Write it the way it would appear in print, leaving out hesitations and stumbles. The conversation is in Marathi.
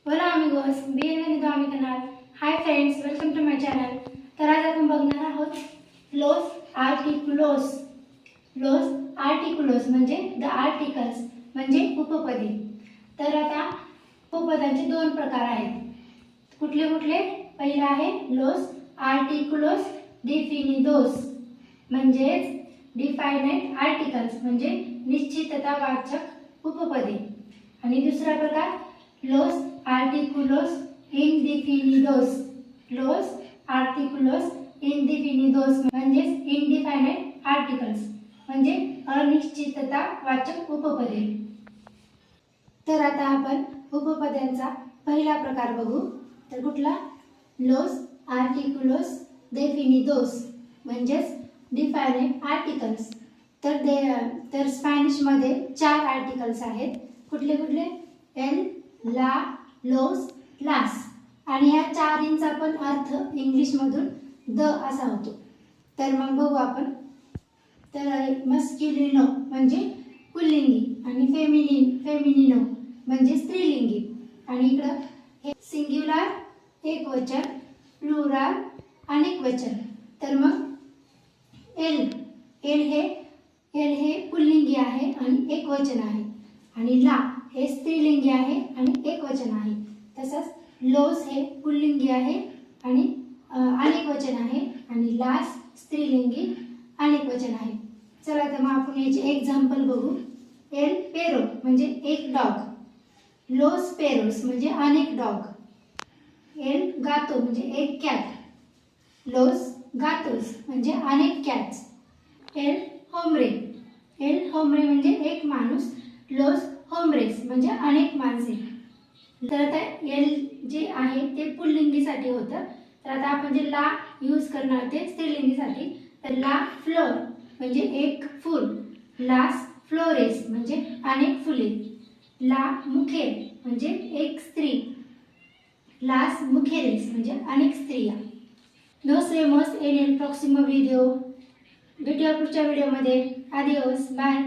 Hola amigos, bienvenido a mi canal. Hi friends, welcome to my channel. तर आज आपण बघणार आहोत los artículos. los artículos म्हणजे द आर्टिकल्स म्हणजे उपपदे. तर आता उपपदांचे दोन प्रकार आहेत. कुठले कुठले? पहिला आहे los artículos definidos म्हणजे डिफाइनाइट आर्टिकल्स म्हणजे निश्चिततावाचक उपपदे. आणि दुसरा प्रकार los artículos indefinidos. los artículos indefinidos म्हणजे इनडिफाइनाइट आर्टिकल्स म्हणजे अनिश्चिततावाचक उपपदे. तर आता आपण उपपदांचा पहिला प्रकार बघू. तर कुठला? los artículos definidos म्हणजे डिफाइनाइट आर्टिकल्स. तर स्पॅनिश मध्ये 4 आर्टिकल्स आहेत. कुठले कुठले? एल, ला, लोस, लास. आणि या चारींचा पण अर्थ इंग्लिश मधून द असा होतो. तर मग बघू आपण. तर मस्क्युलिनो म्हणजे पुल्लिंगी आणि फेमिनिनो म्हणजे स्त्रीलिंगी. आणि इकडं हे सिंग्युलर एकवचन, प्लुरल अनेक वचन. तर मग एल हे पुल्लिंगी आहे आणि एकवचन आहे. आणि ला हे स्त्रीलिंगी आहे आणि एकवचन आहे. तसंच लोस हे पुल्लिंगी आहे आणि अनेकवचन आहे. आणि लास स्त्रीलिंगी अनेकवचन आहे. चला तर मग आपण याचे एक्झाम्पल बघू. एल पेरो म्हणजे एक डॉग. लोस पेरोस म्हणजे अनेक डॉग. एल गातो म्हणजे एक कॅट. लोस गातोस म्हणजे अनेक कॅट्स. एल होम्रे म्हणजे एक माणूस. लोस होम्रेस म्हणजे अनेक माणसे. तर आता एल जे आहे ते पुल्लिंगीसाठी होतं. तर आता आपण जे ला यूज करणार ते स्त्रीलिंगीसाठी. तर ला फ्लोर म्हणजे एक फूल. लास फ्लोरेस म्हणजे अनेक फुले. ला मुखेर म्हणजे एक स्त्री. लास मुखेरेस म्हणजे अनेक स्त्रिया. Nos vemos en el próximo video. भेटूया पुढच्या व्हिडिओमध्ये. Adiós, bye.